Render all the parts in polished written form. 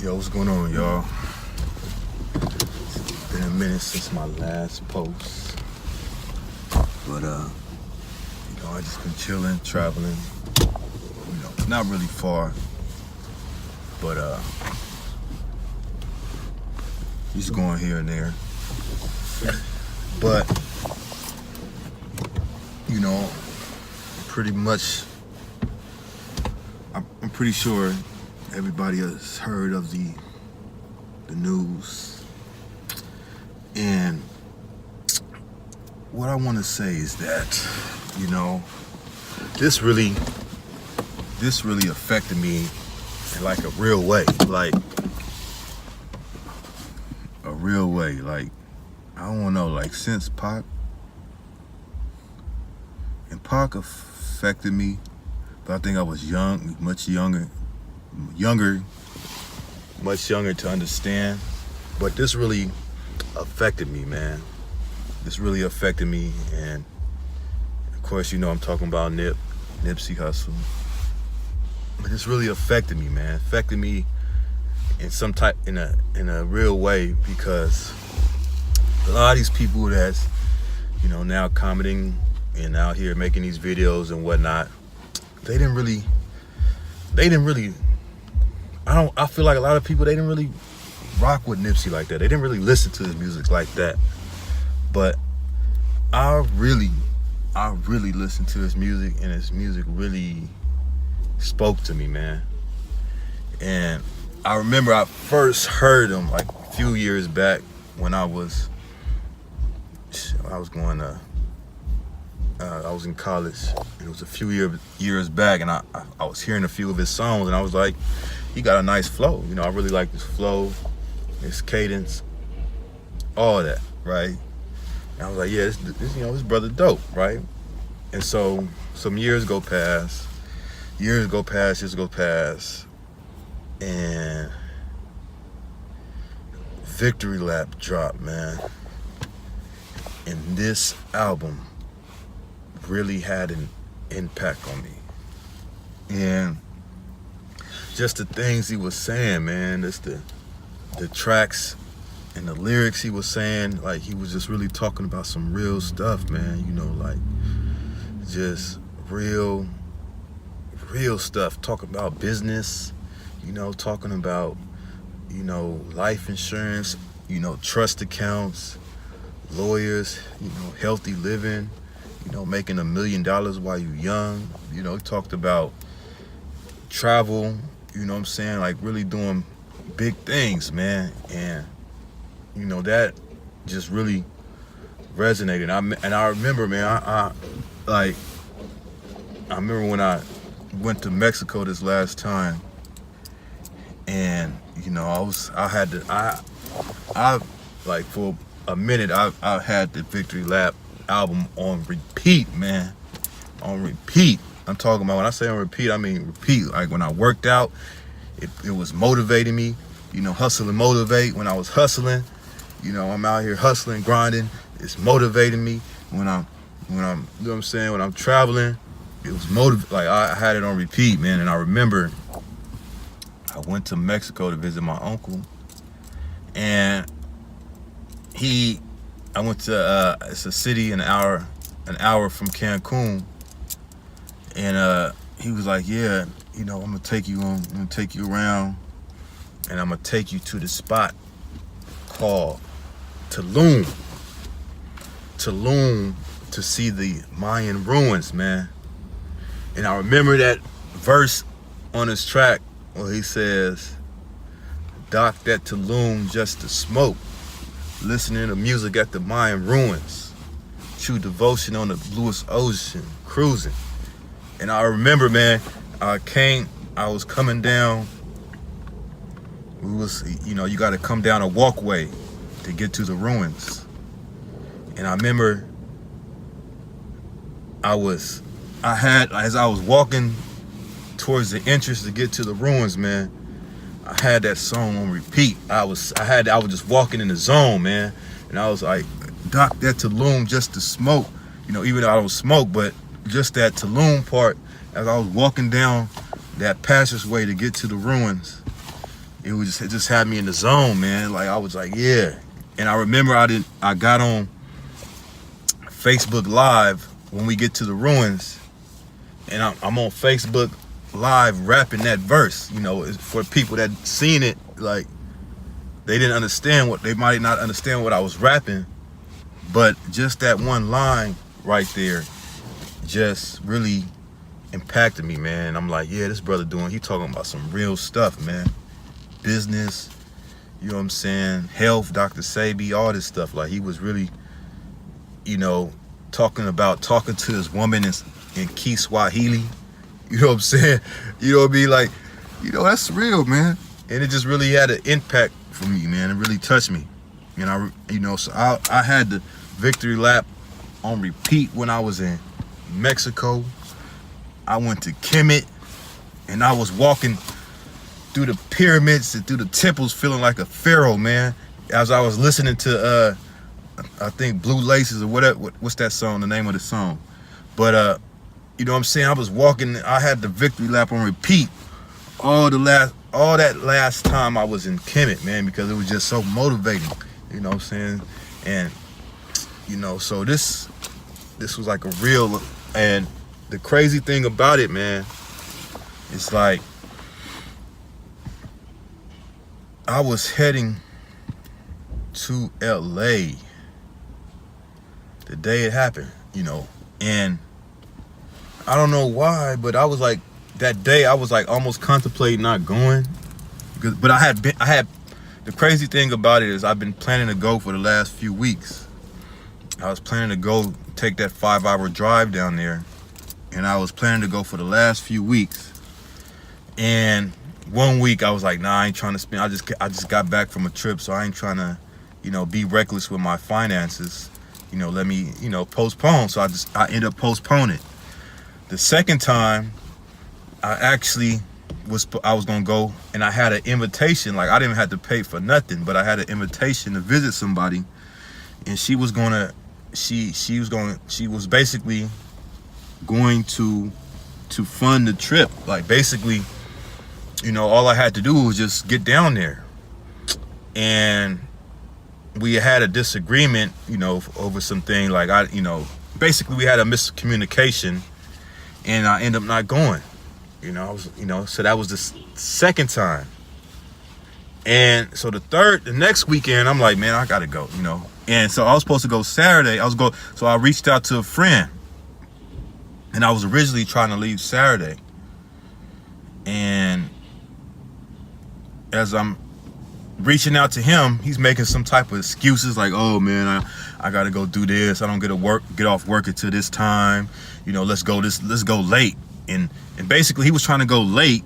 Yo, what's going on, y'all? It's been a minute since my last post, but I just been chilling, traveling. Not really far, but just going here and there. But pretty much, I'm pretty sure everybody has heard of the news, and what I want to say is that this really affected me in like a real way, like I don't know, like since Pac affected me, but I think I was much younger to understand. But this really affected me, man. This really affected me, and of course, I'm talking about Nipsey Hussle. But this really affected me, man. Affected me in a real way, because a lot of these people that's now commenting and out here making these videos and whatnot, they didn't really I feel like a lot of people, they didn't really rock with Nipsey like that. They didn't really listen to his music like that. But I really listened to his music, and his music really spoke to me, man. And I remember I first heard him like a few years back when I was in college. It was a few years back, and I was hearing a few of his songs, and I was like, he got a nice flow. I really like his flow, his cadence, all that, right? And I was like, yeah, this brother dope, right? And so some years go past, and Victory Lap dropped, man. And this album really had an impact on me. And just the things he was saying, man, just the tracks and the lyrics he was saying, like he was just really talking about some real stuff, man. Like just real stuff. Talking about business, talking about, life insurance, trust accounts, lawyers, healthy living, making $1 million while you're young. He talked about travel, like really doing big things, man. And that just really resonated. I remember, man, I remember when I went to Mexico this last time, and for a minute I had the Victory Lap album on repeat, man. On repeat. I'm talking about, when I say on repeat, I mean repeat. Like when I worked out, it was motivating me. Hustle and motivate. When I was hustling, I'm out here hustling, grinding. It's motivating me. When I'm when I'm traveling, it was like I had it on repeat, man. And I remember I went to Mexico to visit my uncle, and I went to it's a city an hour from Cancun, and he was like, yeah, I'm gonna take you around, and I'm gonna take you to the spot called Tulum to see the Mayan ruins, man. And I remember that verse on his track where he says, dock that Tulum just to smoke, listening to music at the Mayan ruins, true devotion on the bluest ocean, cruising. And I remember, man, I was coming down. You got to come down a walkway to get to the ruins. And I remember as I was walking towards the entrance to get to the ruins, man, I had that song on repeat. I was just walking in the zone, man. And I was like, dock that Tulum just to smoke. Even though I don't smoke, but just that Tulum part, as I was walking down that passageway to get to the ruins, it just had me in the zone, man. Like I was like, yeah. And I remember I got on Facebook Live when we get to the ruins, and I'm on Facebook Live rapping that verse. You know, for people that seen it, like they didn't understand they might not understand what I was rapping, but just that one line right there just really impacted me, man. I'm like, yeah, this brother he talking about some real stuff, man. Business, you know what I'm saying? Health, Dr. Sabi, all this stuff. Like he was really, you know, talking to his woman in Key Swahili. You know what I'm saying? You know what I mean? Like, you know, that's real, man. And it just really had an impact for me, man. It really touched me. And so I had the victory lap on repeat when I was in Mexico. I went to Kemet, and I was walking through the pyramids and through the temples feeling like a pharaoh, man, as I was listening to I think Blue Laces or whatever. What's that song, the name of the song? But you know what I'm saying, I was walking, I had the victory lap on repeat all that last time I was in Kemet, man, because it was just so motivating, you know what I'm saying? And you know, so this was like a real, and the crazy thing about it, man, it's like I was heading to LA the day it happened, you know, and I don't know why, but I was like, that day I was like almost contemplating not going, but I had the crazy thing about it is I've been planning to go for the last few weeks. I was planning to go take that 5-hour drive down there, and I was planning to go for the last few weeks. And one week I was like, nah, I ain't trying to spend. I just got back from a trip, so I ain't trying to, you know, be reckless with my finances. You know, let me, you know, postpone. So I end up postponing. The second time, I was gonna go, and I had an invitation. Like I didn't have to pay for nothing, but I had an invitation to visit somebody, and she was basically going to fund the trip. Like basically, you know, all I had to do was just get down there. And we had a disagreement, you know, over something. Like basically we had a miscommunication, and I ended up not going. You know, so that was the second time. And so the next weekend, I'm like, man, I gotta go, you know. And so I was supposed to go Saturday. So I reached out to a friend, and I was originally trying to leave Saturday. And as I'm reaching out to him, he's making some type of excuses like, oh man, I gotta go do this. I don't get off work until this time. You know, let's go late. And basically he was trying to go late.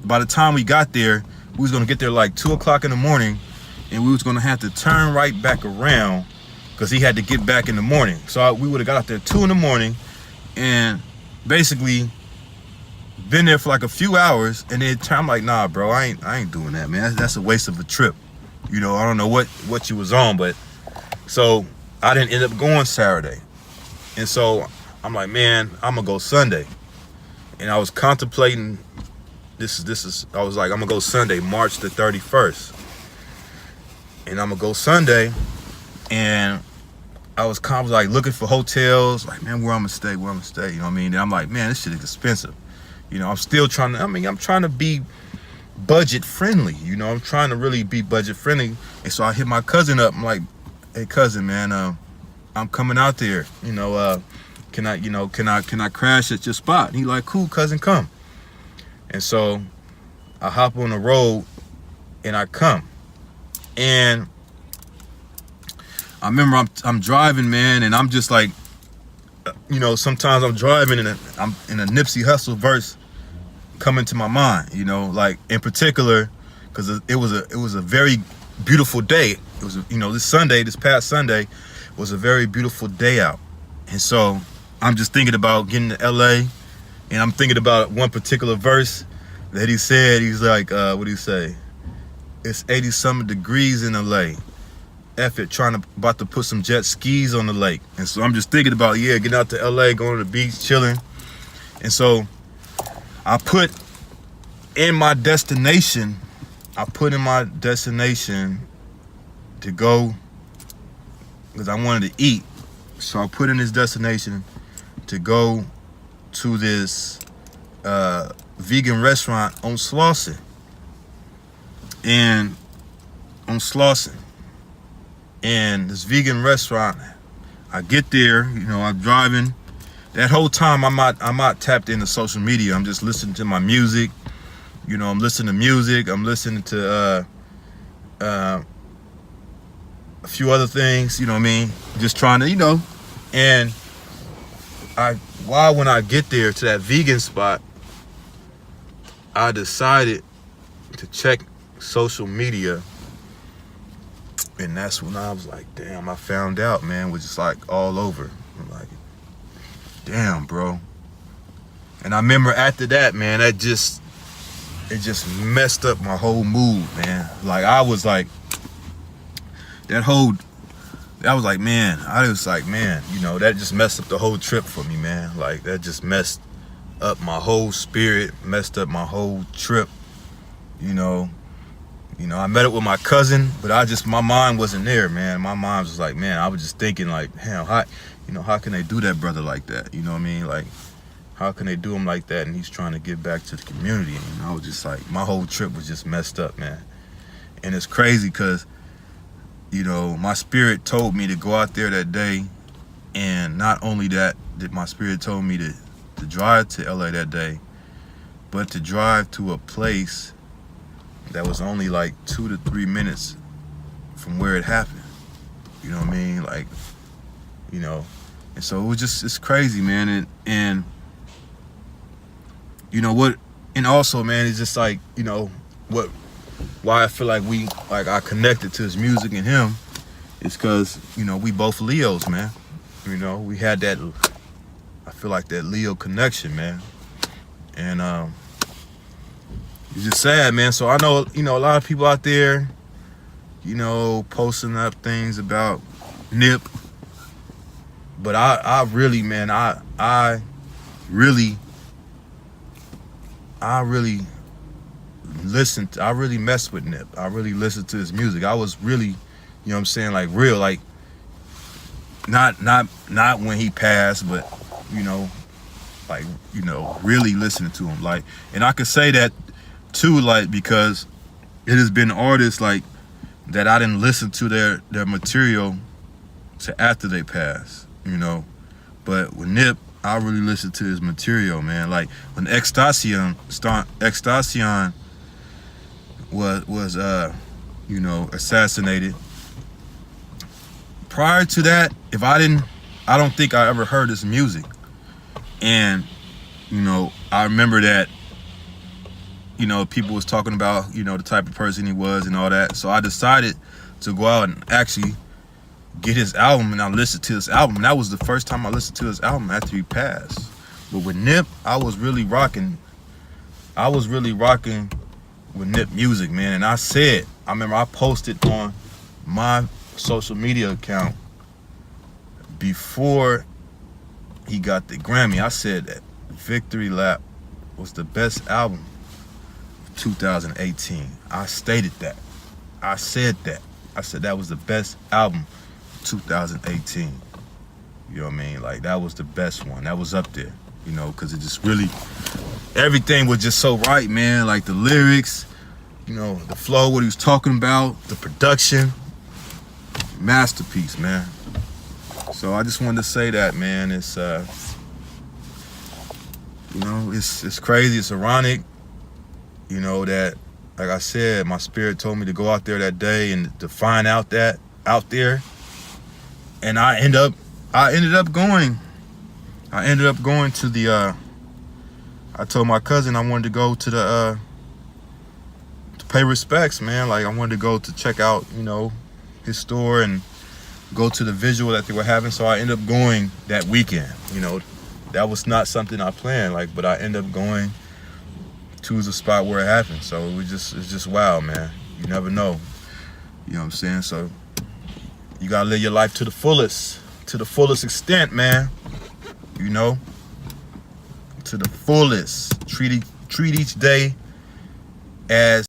By the time we got there, we was gonna get there like 2 o'clock in the morning, and we was gonna have to turn right back around because he had to get back in the morning. So we would have got out there 2 in the morning, and basically been there for like a few hours, and then I'm like, nah, bro, I ain't doing that, man. That's a waste of a trip. You know, I don't know what you was on, but so I didn't end up going Saturday. And so I'm like, man, I'm gonna go Sunday. And I was contemplating I was like, I'm gonna go Sunday, March the 31st. And I'm gonna go Sunday, and I was like looking for hotels, like, man, where I'm gonna stay, you know what I mean? And I'm like, man, this shit is expensive. You know, I'm still trying to be budget friendly, you know, I'm trying to really be budget friendly. And so I hit my cousin up, I'm like, hey cousin, man, I'm coming out there, you know, can I crash at your spot? And he like, cool, cousin, come. And so I hop on the road and I come. And I remember I'm driving, man, and I'm just like, you know, sometimes I'm driving and I'm in a Nipsey Hussle verse coming to my mind, you know, like in particular, because it was a very beautiful day. It was, you know, this past Sunday was a very beautiful day out. And so I'm just thinking about getting to LA, and I'm thinking about one particular verse that he said. He's like, what do you say? It's 80-something degrees in LA. F it, about to put some jet skis on the lake. And so I'm just thinking about, yeah, getting out to LA, going to the beach, chilling. And so I put in my destination I put in my destination to go because I wanted to eat. So I put in this destination to go to this vegan restaurant on Slauson. And this vegan restaurant, I get there, I'm driving. That whole time I'm not tapped into social media. I'm just listening to my music. I'm listening to music. I'm listening to a few other things, you know what I mean? Just trying to, and when I get there to that vegan spot, I decided to check social media, and that's when I was like, damn, I found out, man, was just like all over. I'm like, damn, bro. And I remember after that, man, it just messed up my whole mood, man. Like I was like, that was like, man, that just messed up the whole trip for me, man. Like that just messed up my whole spirit, messed up my whole trip. I met up with my cousin, but my mind wasn't there, man. My mind was like, man, I was just thinking like, damn, how can they do that brother like that? You know what I mean? Like, how can they do him like that? And he's trying to give back to the community. And I was just like, my whole trip was just messed up, man. And it's crazy because, my spirit told me to go out there that day. And not only that, did my spirit told me to drive to LA that day, but to drive to a place that was only like 2 to 3 minutes from where it happened. You know what I mean? Like, and so it was it's crazy, man. And what, and also, man, it's just like, why I feel like I connected to his music and him is because, we both Leos, man. We had that, I feel like that Leo connection, man. And it's just sad, man. So I know, a lot of people out there, posting up things about Nip. But I really, man, I really listened. I really messed with Nip. I really listened to his music. I was really, like real, like not when he passed, but really listening to him. Like, and I could say that too, like, because it has been artists like that I didn't listen to their material to after they passed, But with Nip, I really listened to his material, man. Like when Extacion was assassinated. Prior to that, I don't think I ever heard his music. And, I remember that, people was talking about, the type of person he was and all that. So I decided to go out and actually get his album, and I listened to his album. And that was the first time I listened to his album after he passed. But with Nip, I was really rocking with Nip music, man. And I remember I posted on my social media account before he got the Grammy. I said that Victory Lap was the best album of 2018. I stated that. I said that. I said that was the best album of 2018. You know what I mean? Like, that was the best one. That was up there, because it just really, everything was just so right, man. Like the lyrics, the flow, what he was talking about, the production, masterpiece, man. So I just wanted to say that, man. It's it's crazy. It's ironic, that, like I said, my spirit told me to go out there that day and to find out that out there, and I ended up going to the. I told my cousin I wanted to go to the to pay respects, man. Like I wanted to go to check out, his store and go to the visual that they were having. So I ended up going that weekend. That was not something I planned, but I ended up going to the spot where it happened. So it's just wild, man. You never know. You know what I'm saying? So you gotta live your life to the fullest extent, man. To the fullest. Treat each day as